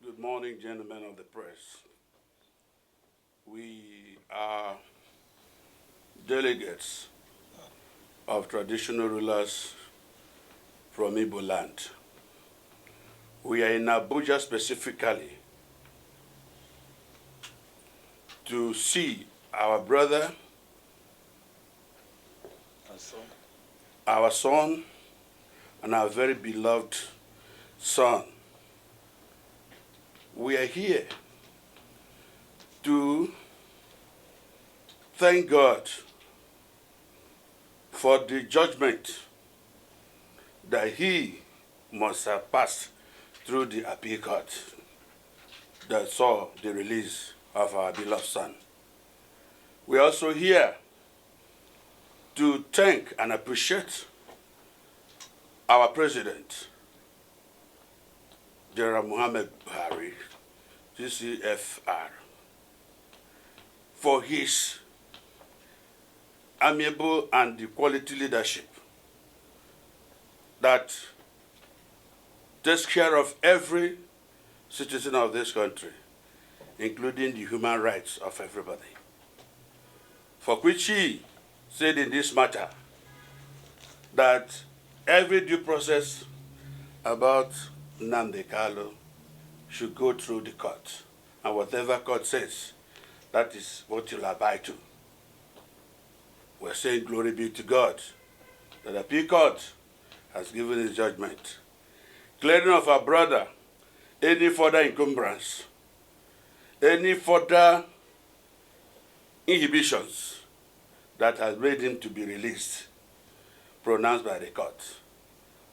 Good morning, gentlemen of the press. We are delegates of traditional rulers from Igbo land. We are in Abuja specifically to see our brother, our son, and our very beloved son. We are here to thank God for the judgment that he must have passed through the appeal court that saw the release of our beloved son. We are also here to thank and appreciate our President, General Muhammadu Buhari, GCFR, for his amiable and quality leadership that takes care of every citizen of this country, including the human rights of everybody, for which he said in this matter that every due process about Nnamdi Kanu should go through the court, and whatever court says, that is what you'll abide to. We're saying glory be to God that the appeal court has given his judgment, clearing of our brother any further encumbrance, any further inhibitions that has made him to be released, pronounced by the court.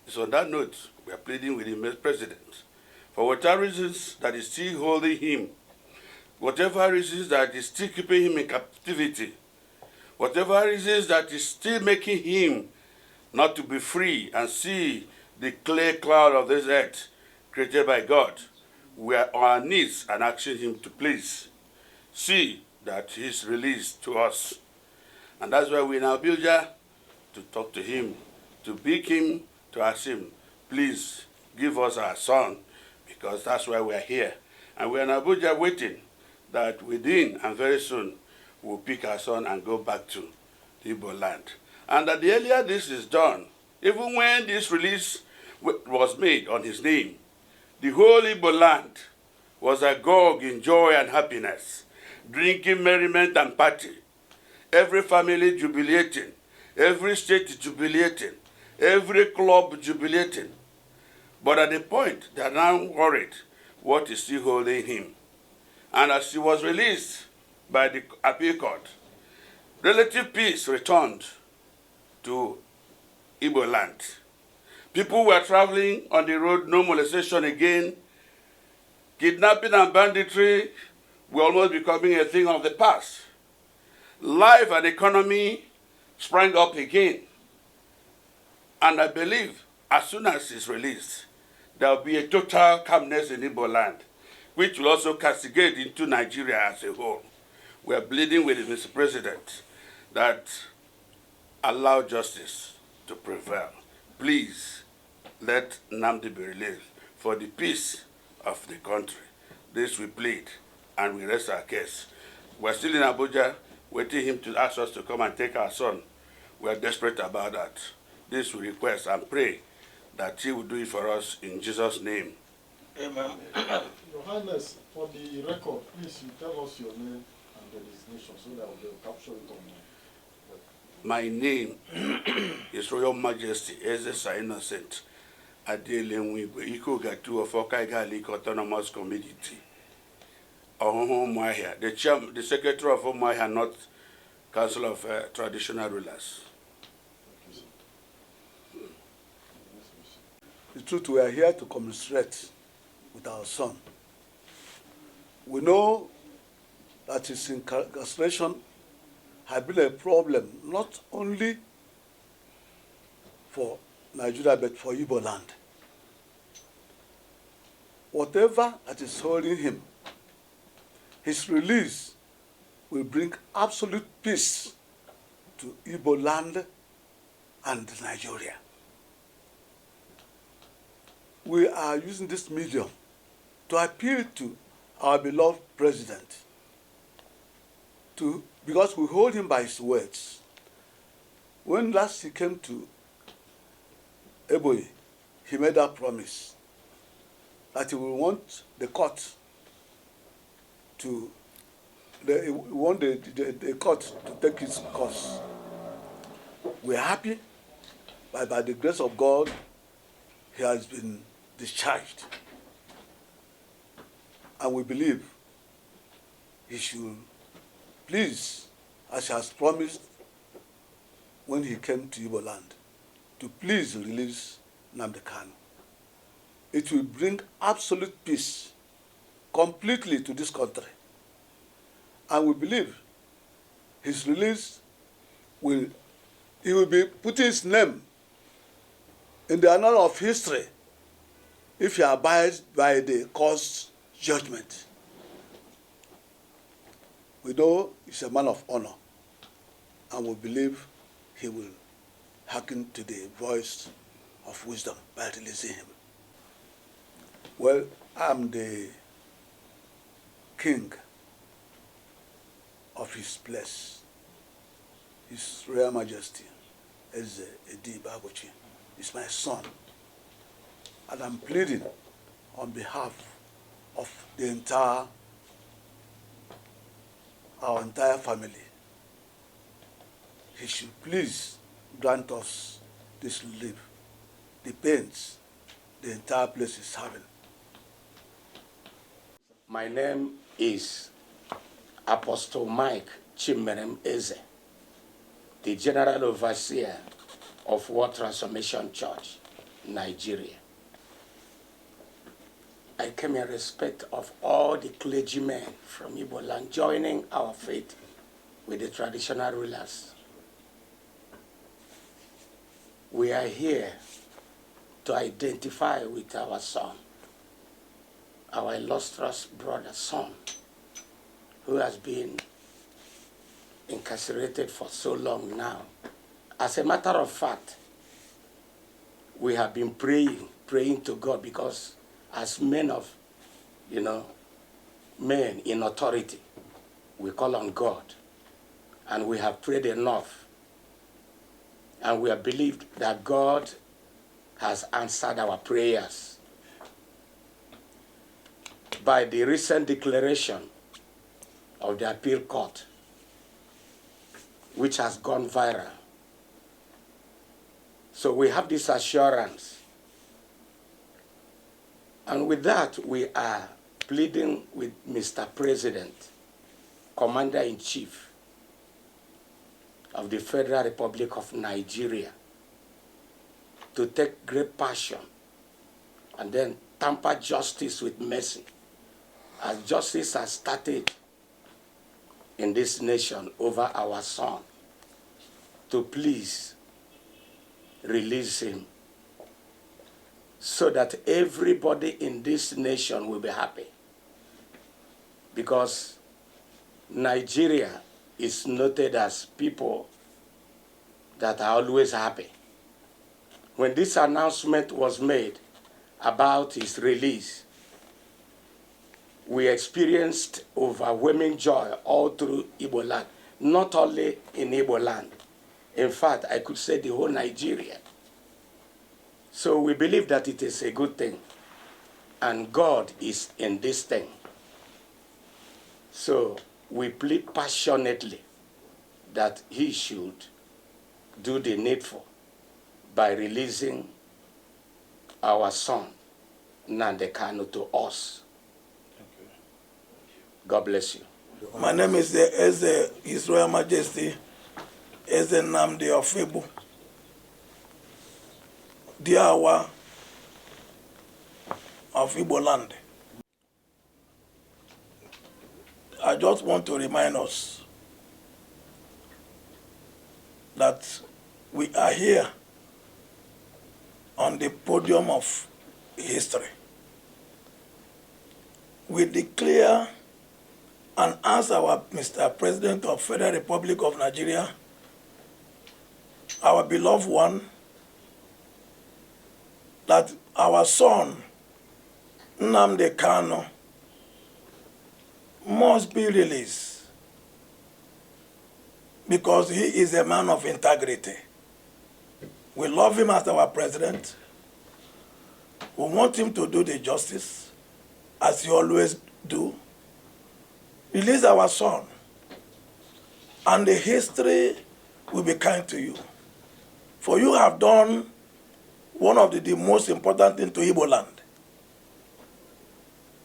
So on that note, we are pleading with the President for whatever reasons that is still holding him, whatever reasons that is still keeping him in captivity, whatever reasons that is still making him not to be free and see the clear cloud of this earth created by God, we are on our knees and asking him to please see that he's released to us. And that's why we're in Abuja to talk to him, to beg him, to ask him, please give us our son, because that's why we're here. And we're in Abuja waiting that within and very soon we'll pick our son and go back to the Igbo land. And that the earlier this is done, even when this release was made on his name, the whole Igbo land was agog in joy and happiness, drinking merriment and party, every family jubilating, every state jubilating, every club jubilating. But at the point, they are now worried what is still holding him. And as he was released by the appeal court, relative peace returned to Igbo land. People were traveling on the road, no molestation again. Kidnapping and banditry were almost becoming a thing of the past. Life and economy sprang up again. And I believe as soon as he's released, there will be a total calmness in Igbo land, which will also cascade into Nigeria as a whole. We are pleading with Mr. President that allow justice to prevail. Please let Nnamdi be released for the peace of the country. This we plead, and we rest our case. We're still in Abuja, waiting him to ask us to come and take our son. We are desperate about that. This we request and pray that he will do it for us in Jesus' name. Amen. Your Highness, for the record, please you tell us your name and the designation so that we will capture it on my name is Royal Majesty Ezesa Innocent Adelenwigwe Iko Gatu of Okaiga League Autonomous Community. The Secretary of Umuahia North Council of Traditional Rulers. The truth, we are here to commiserate with our son. We know that his incarceration has been a problem not only for Nigeria but for Igbo land. Whatever that is holding him, his release will bring absolute peace to Igbo land and Nigeria. We are using this medium to appeal to our beloved president, because we hold him by his words. When last he came to Ebonyi, he made that promise that he will want the court to the court to take its course. We are happy, but by the grace of God, he has been discharged. And we believe he should please, as he has promised when he came to Igbo land, to please release Nnamdi Kanu. It will bring absolute peace completely to this country. And we believe his release he will be putting his name in the annal of history if he abides by the court's judgment. We know he's a man of honor, and we believe he will hearken to the voice of wisdom by releasing him. Well, I'm the king of his place, His Royal Majesty Eze Edi Bagochi is my son, and I'm pleading on behalf of our entire family. He should please grant us this relief, the pains the entire place is having. My name is Apostle Mike Chimerem Eze, the General Overseer of World Transformation Church, Nigeria. I came in respect of all the clergymen from Igbo land joining our faith with the traditional rulers. We are here to identify with our son, our illustrious brother son, who has been incarcerated for so long now. As a matter of fact, we have been praying to God, because as men of, men in authority, we call on God, and we have prayed enough, and we have believed that God has answered our prayers. By the recent declaration of the appeal court, which has gone viral. So we have this assurance. And with that, we are pleading with Mr. President, Commander-in-Chief of the Federal Republic of Nigeria, to take great passion and then tamper justice with mercy, as justice has started in this nation over our son, to please release him, so that everybody in this nation will be happy. Because Nigeria is noted as people that are always happy. When this announcement was made about his release, we experienced overwhelming joy all through Igbo land, not only in Igbo land. In fact, I could say the whole Nigeria. So we believe that it is a good thing, and God is in this thing. So we plead passionately that he should do the needful by releasing our son, Nnamdi Kanu, to us. God bless you. My name is His Royal Majesty Eze Nnamdi of Igbo, Diawa of Igbo land. I just want to remind us that we are here on the podium of history. We declare and ask our Mr. President of Federal Republic of Nigeria, our beloved one, that our son Nnamdi Kanu must be released because he is a man of integrity. We love him as our president. We want him to do the justice, as he always do. Release our son, and the history will be kind to you. For you have done one of the most important things to Igbo land.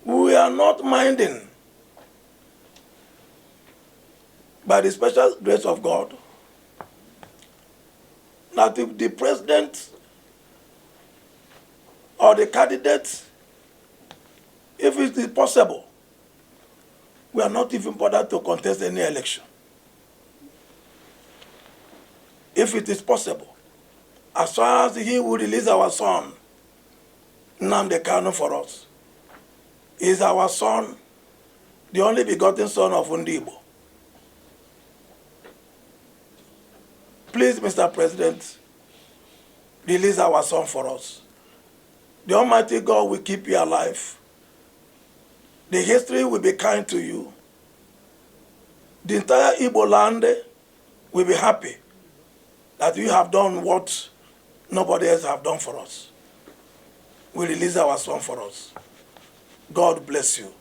We are not minding, by the special grace of God, that if the president or the candidate, if it is possible, we are not even bothered to contest any election. If it is possible, as far as he will release our son, Nnamdi Kanu, for us, he is our son, the only begotten son of Igbo. Please, Mr. President, release our son for us. The Almighty God will keep you alive. The history will be kind to you. The entire Igbo land will be happy that you have done what nobody else have done for us. We release our son for us. God bless you.